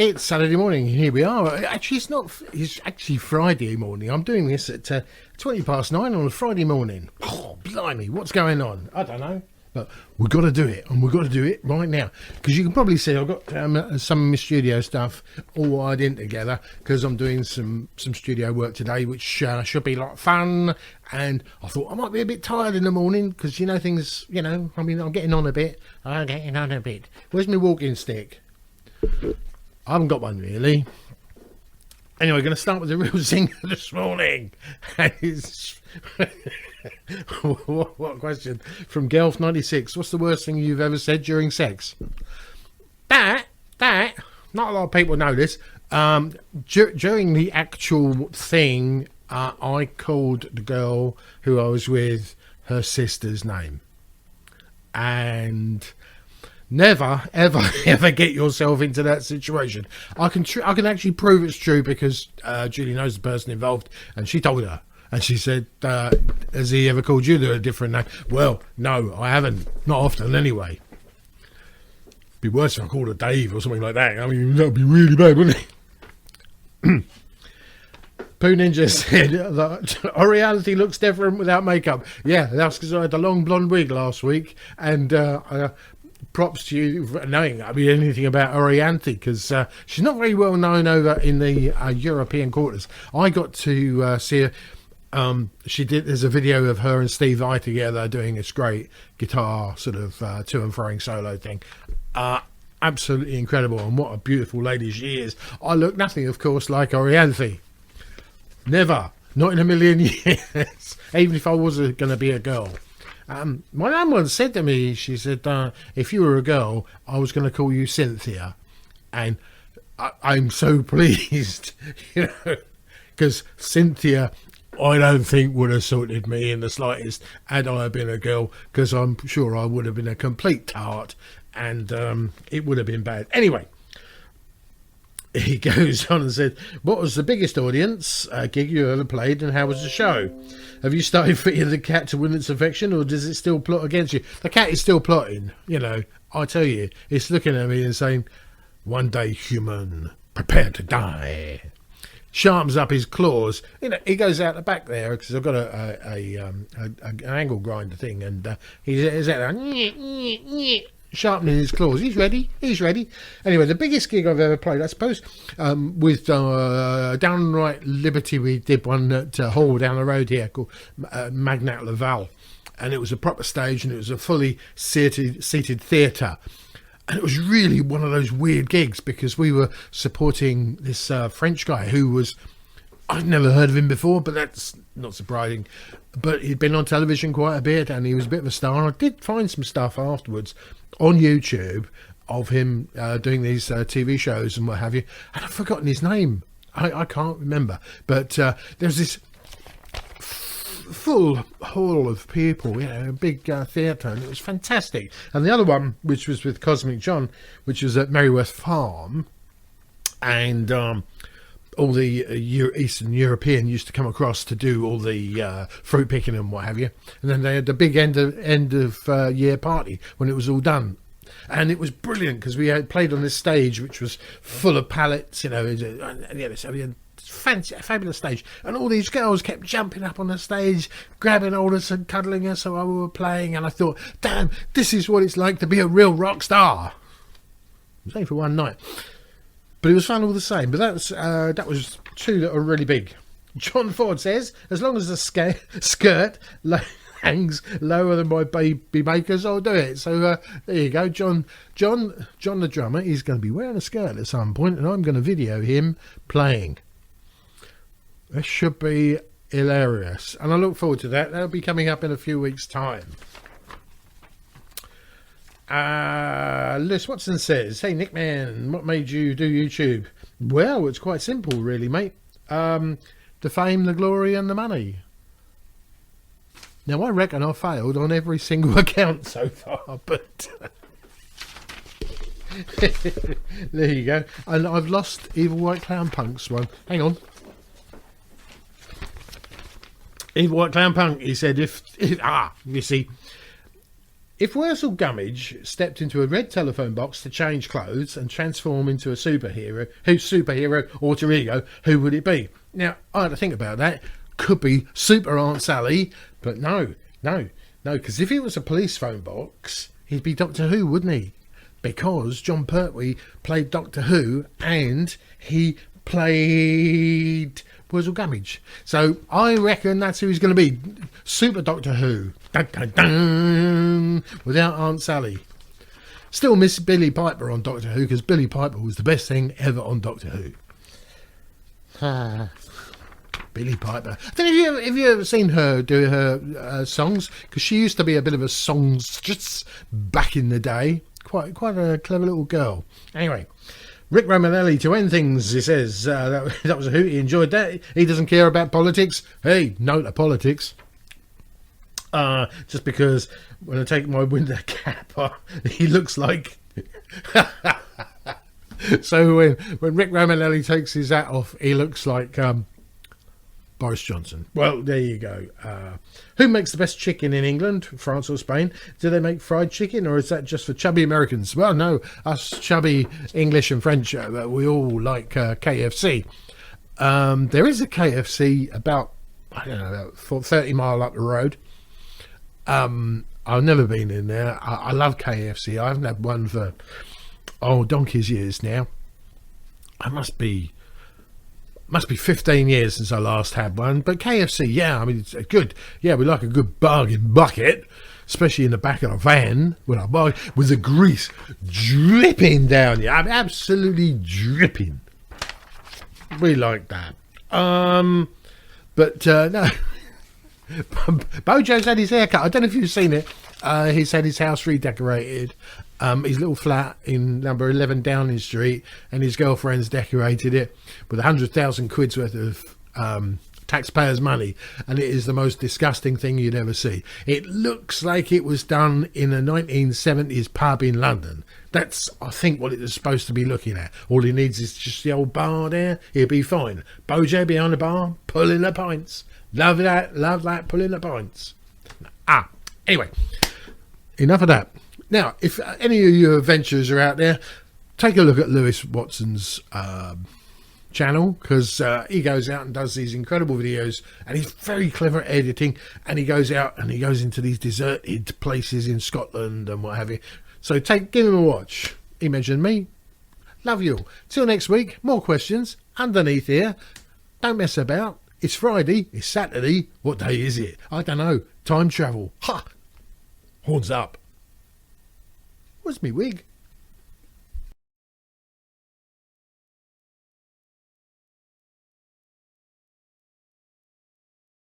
It's Saturday morning. Here we are. Actually, it's not. It's actually Friday morning. I'm doing this at 9:20 on a Friday morning. Oh, blimey, what's going on? I don't know. But we've got to do it, and we've got to do it right now. Because you can probably see I've got some of my studio stuff all wired in together because I'm doing some studio work today, which should be a lot of fun. And I thought I might be a bit tired in the morning because, things, I mean, I'm getting on a bit. I'm getting on a bit. Where's my walking stick? I haven't got one, really. Anyway, going to start with the real singer this morning. What question? From Gelf96. What's the worst thing you've ever said during sex? That, not a lot of people know this. During the actual thing, I called the girl who I was with her sister's name. And never, ever, ever get yourself into that situation. I can actually prove it's true because Julie knows the person involved, and she told her. And she said, has he ever called you a different name? Well, no, I haven't. Not often, anyway. It'd be worse if I called her Dave or something like that. I mean, that would be really bad, wouldn't it? Pooh Ninja said that our reality looks different without makeup. Yeah, that's because I had a long blonde wig last week. And props to you for knowing anything about Orianthi, because she's not very well known over in the European quarters. I got to see her. There's a video of her and Steve Vai together doing this great guitar sort of to and froing solo thing. Absolutely incredible, and what a beautiful lady she is. I look nothing, of course, like Orianthi. Never, not in a million years, even if I was going to be a girl. My mum once said to me, she said, if you were a girl, I was going to call you Cynthia. And I'm so pleased, because Cynthia, I don't think would have suited me in the slightest had I been a girl, because I'm sure I would have been a complete tart, and it would have been bad. Anyway, he goes on and said, what was the biggest audience gig you ever played, and how was the show? Have you started fitting the cat to win its affection, or does it still plot against you? The cat is still plotting, I tell you. It's looking at me and saying, one day, human, prepare to die. Sharpens up his claws. He goes out the back there because I've got an angle grinder thing, and he's out there sharpening his claws. He's ready. Anyway, the biggest gig I've ever played, I suppose, with Downright Liberty. We did one at Hall down the road here called Magnat Laval, and it was a proper stage, and it was a fully seated theatre. And it was really one of those weird gigs because we were supporting this French guy who was, I'd never heard of him before, but that's not surprising. But he'd been on television quite a bit, and he was a bit of a star. And I did find some stuff afterwards on YouTube of him doing these TV shows and what have you. And I've forgotten his name. I can't remember. But there's this full hall of people, a big theatre, and it was fantastic. And the other one, which was with Cosmic John, which was at Merryworth Farm, and all the Eastern European used to come across to do all the fruit picking and what have you. And then they had the big end of year party when it was all done. And it was brilliant because we had played on this stage which was full of pallets, so we had fabulous stage, and all these girls kept jumping up on the stage, grabbing hold of us and cuddling us while we were playing. And I thought, damn, this is what it's like to be a real rock star. It was only for one night, but it was fun all the same. But that was two that are really big. John Ford says, as long as the skirt hangs lower than my baby makers, I'll do it. So there you go. John the drummer, he's going to be wearing a skirt at some point, and I'm going to video him playing. This should be hilarious, and I look forward to that. That'll be coming up in a few weeks' time. Lewis Watson says, hey Nick man, what made you do YouTube? Well, it's quite simple really, mate. The fame, the glory and the money. Now I reckon I failed on every single account so far, but there you go. And I've lost Evil White Clown Punk's one. Hang on. Evil White Clown Punk, he said, you see, If Wurzel Gummidge stepped into a red telephone box to change clothes and transform into a superhero, whose superhero alter ego, who would it be? Now, I had to think about that. Could be Super Aunt Sally, but no, because if it was a police phone box, he'd be Doctor Who, wouldn't he? Because John Pertwee played Doctor Who and he played Wurzel Gummidge. So I reckon that's who he's going to be. Super Doctor Who. Dun, dun, dun, without Aunt Sally. Still miss Billy Piper on Doctor Who, because Billy Piper was the best thing ever on Doctor Who. Billy Piper. I don't know if you ever seen her do her songs, because she used to be a bit of a songstress back in the day. Quite a clever little girl. Anyway, Rick Romanelli, to end things, he says that was a hoot. He enjoyed that. He doesn't care about politics. Hey, no to politics. Just because when I take my winter cap off, he looks like. So when Rick Romanelli takes his hat off, he looks like Boris Johnson. Well, there you go. Who makes the best chicken in England, France or Spain? Do they make fried chicken, or is that just for chubby Americans? Well, no, us chubby English and French, we all like KFC. There is a KFC about, I don't know, about 30 mile up the road. I've never been in there. I love KFC. I haven't had one for donkey's years now. I must be 15 years since I last had one. But KFC, yeah, I mean, it's good. Yeah, we like a good bargain bucket, especially in the back of a van when I buy, with the grease dripping down you. I mean, absolutely dripping. We like that. But no. Bojo's had his haircut. I don't know if you've seen it. He's had his house redecorated. His little flat in number 11 Downing Street, and his girlfriend's decorated it with 100,000 quid's worth of taxpayers' money, and it is the most disgusting thing you'd ever see. It looks like it was done in a 1970s pub in London. That's, I think, what it was supposed to be looking at. All he needs is just the old bar there. He'll be fine. Bojo behind the bar, pulling the pints. Love that, pulling the pints. Anyway, enough of that. Now, if any of you adventurers are out there, take a look at Lewis Watson's channel, because he goes out and does these incredible videos, and he's very clever at editing, and he goes out and he goes into these deserted places in Scotland and what have you. So give him a watch. He mentioned me. Love you all. Till next week, more questions underneath here. Don't mess about. It's Friday, it's Saturday. What day is it? I don't know. Time travel. Ha! Horns up. Where's me wig?